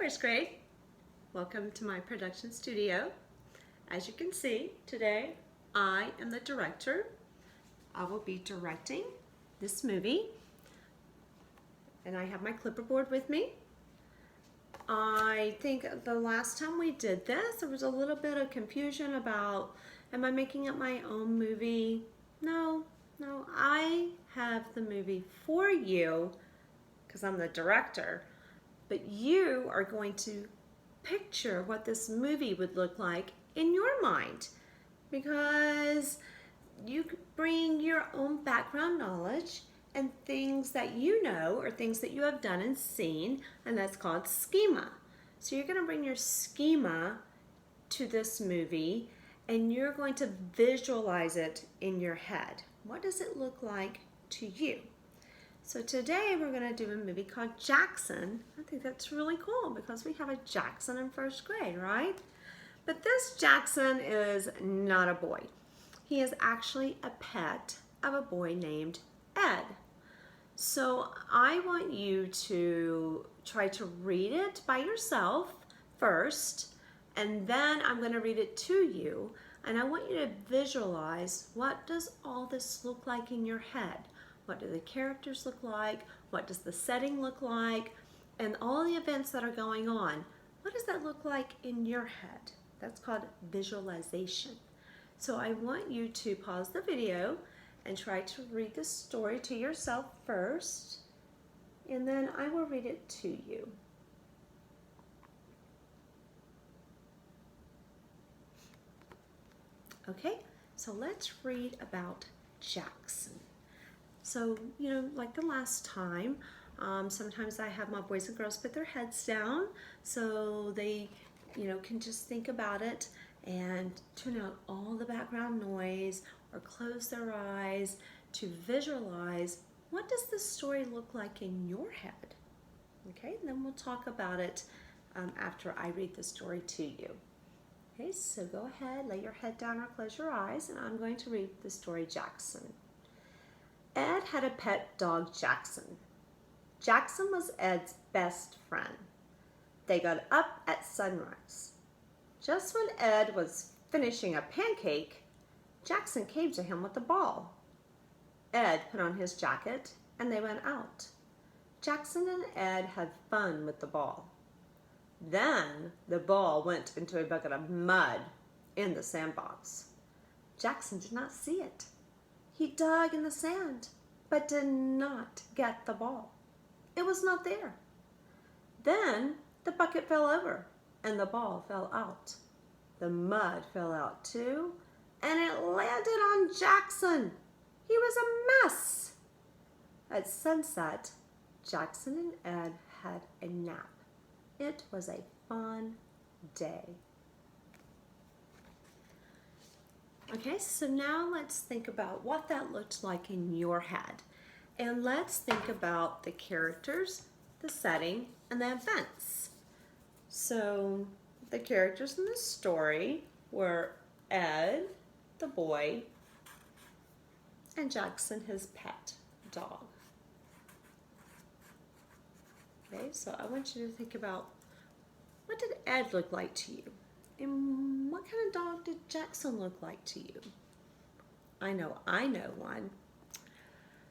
first grade. Welcome to my production studio. As you can see, today I am the director. I will be directing this movie, and I have my clipboard with me. I think the last time we did this, there was a little bit of confusion about, am I making up my own movie? No, I have the movie for you because I'm the director, but you are going to picture what this movie would look like in your mind, because you bring your own background knowledge and things that you know or things that you have done and seen, and that's called schema. So you're going to bring your schema to this movie and you're going to visualize it in your head. What does it look like to you? So today we're going to do a movie called Jackson. I think that's really cool because we have a Jackson in first grade, right? But this Jackson is not a boy. He is actually a pet of a boy named Ed. So I want you to try to read it by yourself first, and then I'm going to read it to you, and I want you to visualize, what does all this look like in your head? What do the characters look like? What does the setting look like? And all the events that are going on, what does that look like in your head? That's called visualization. So I want you to pause the video and try to read the story to yourself first, and then I will read it to you. Okay, so let's read about Jackson. So, like the last time, sometimes I have my boys and girls put their heads down so they, can just think about it and tune out all the background noise or close their eyes to visualize, what does this story look like in your head? Okay, and then we'll talk about it after I read the story to you. Okay, so go ahead, lay your head down or close your eyes, and I'm going to read the story Jackson. Ed had a pet dog, Jackson. Jackson was Ed's best friend. They got up at sunrise. Just when Ed was finishing a pancake, Jackson came to him with the ball. Ed put on his jacket and they went out. Jackson and Ed had fun with the ball. Then the ball went into a bucket of mud in the sandbox. Jackson did not see it. He dug in the sand, but did not get the ball. It was not there. Then the bucket fell over and the ball fell out. The mud fell out too, and it landed on Jackson. He was a mess. At sunset, Jackson and Ed had a nap. It was a fun day. Okay, so now let's think about what that looked like in your head. And let's think about the characters, the setting, and the events. So the characters in the story were Ed, the boy, and Jackson, his pet dog. Okay, so I want you to think about, what did Ed look like to you? And what kind of dog did Jackson look like to you? I know one.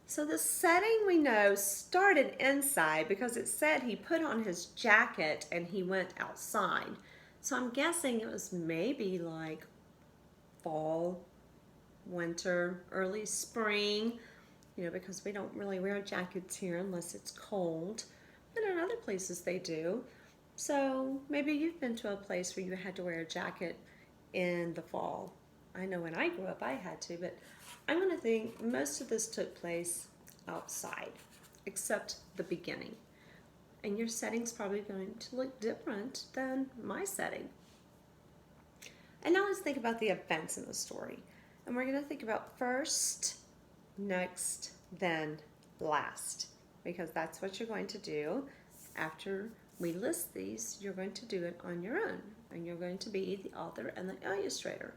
So the setting, we know, started inside because it said he put on his jacket and he went outside. So I'm guessing it was maybe like fall, winter, early spring, because we don't really wear jackets here unless it's cold. But in other places they do. So maybe you've been to a place where you had to wear a jacket in the fall. I know when I grew up I had to, but I'm going to think most of this took place outside, except the beginning. And your setting's probably going to look different than my setting. And now let's think about the events in the story. And we're going to think about first, next, then last, because that's what you're going to do. After we list these, you're going to do it on your own, and you're going to be the author and the illustrator.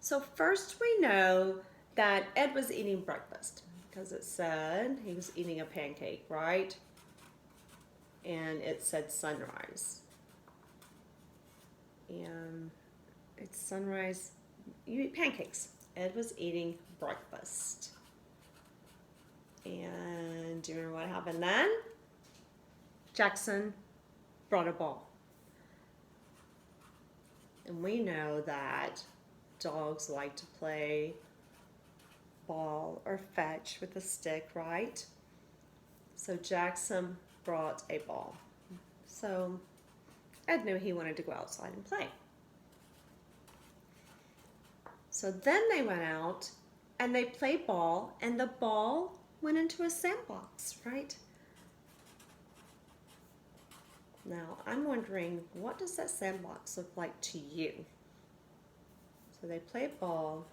So first we know that Ed was eating breakfast because it said he was eating a pancake, right? And it said sunrise. And it's sunrise. You eat pancakes. Ed was eating breakfast. And do you remember what happened then? Jackson brought a ball. And we know that dogs like to play ball or fetch with a stick, right? So Jackson brought a ball. So Ed knew he wanted to go outside and play. So then they went out and they played ball, and the ball went into a sandbox, right? Now, I'm wondering, what does that sandbox look like to you? So they played ball,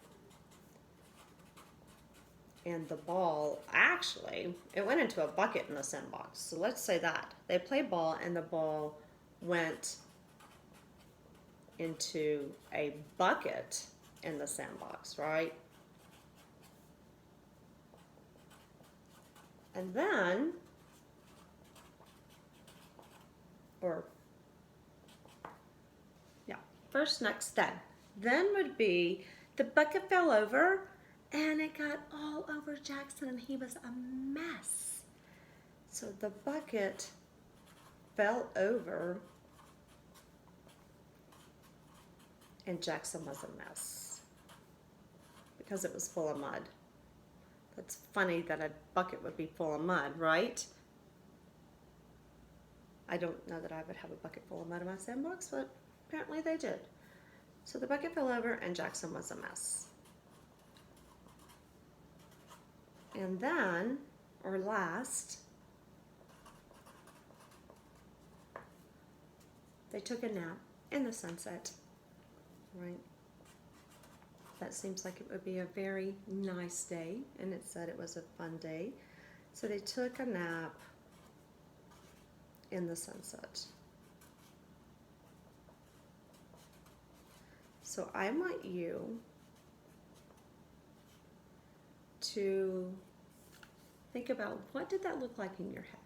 and the ball, actually, it went into a bucket in the sandbox. So let's say that. They played ball, and the ball went into a bucket in the sandbox, right? And then, first, next, then would be the bucket fell over and it got all over Jackson and he was a mess. So the bucket fell over and Jackson was a mess because it was full of mud. That's funny that a bucket would be full of mud, right? I don't know that I would have a bucket full of mud in my sandbox, but apparently they did. So the bucket fell over and Jackson was a mess. And then, or last, they took a nap in the sunset, right? That seems like it would be a very nice day, and it said it was a fun day. So they took a nap in the sunset. So I want you to think about, what did that look like in your head?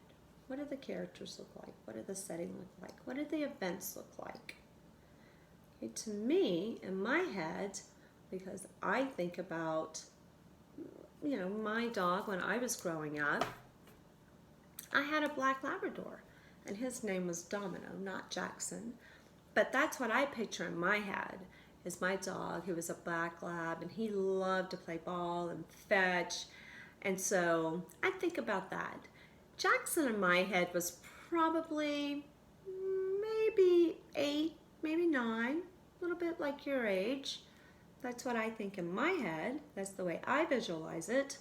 What did the characters look like? What did the setting look like? What did the events look like? Okay, to me, in my head, because I think about, my dog when I was growing up, I had a black Labrador, and his name was Domino, not Jackson. But that's what I picture in my head, is my dog who was a black lab, and he loved to play ball and fetch. And so I think about that. Jackson in my head was probably maybe 8, maybe 9, a little bit like your age. That's what I think in my head. That's the way I visualize it.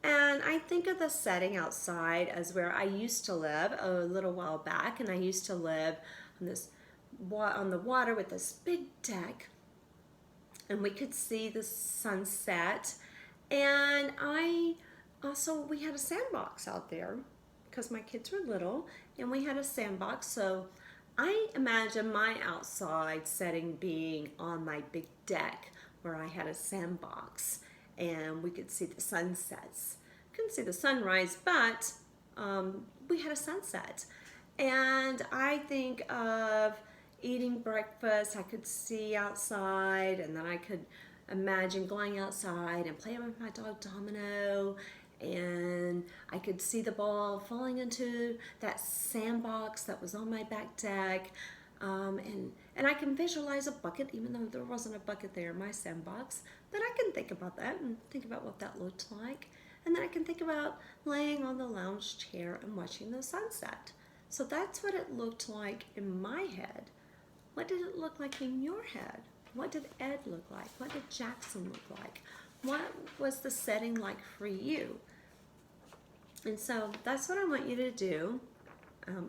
And I think of the setting outside as where I used to live a little while back, and I used to live on the water with this big deck, and we could see the sunset. And we had a sandbox out there because my kids were little, and we had a sandbox. So I imagine my outside setting being on my big deck where I had a sandbox and we could see the sunsets. Couldn't see the sunrise, but we had a sunset. And I think of eating breakfast. I could see outside, and then I could imagine going outside and playing with my dog Domino, and I could see the ball falling into that sandbox that was on my back deck. And I can visualize a bucket, even though there wasn't a bucket there in my sandbox. But I can think about that and think about what that looked like. And then I can think about laying on the lounge chair and watching the sunset. So that's what it looked like in my head. What did it look like in your head? What did Ed look like? What did Jackson look like? What was the setting like for you? And so that's what I want you to do.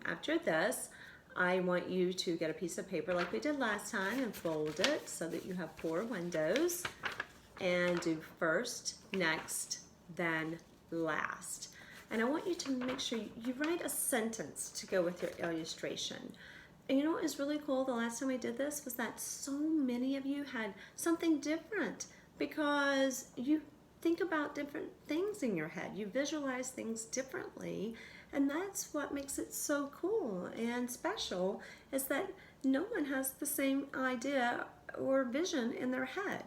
After this, I want you to get a piece of paper like we did last time and fold it so that you have 4 windows, and do first, next, then last. And I want you to make sure you write a sentence to go with your illustration. And you know what was really cool the last time we did this was that so many of you had something different, because you think about different things in your head. You visualize things differently, and that's what makes it so cool and special, is that no one has the same idea or vision in their head.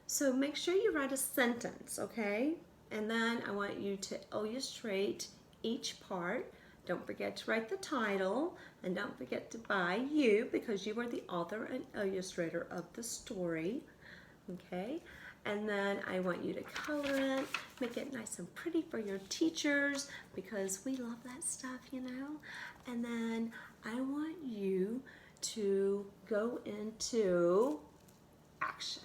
So make sure you write a sentence, okay? And then I want you to illustrate each part. Don't forget to write the title, and don't forget to by you, because you are the author and illustrator of the story, okay? And then I want you to color it, make it nice and pretty for your teachers, because we love that stuff, you know? And then I want you to go into action.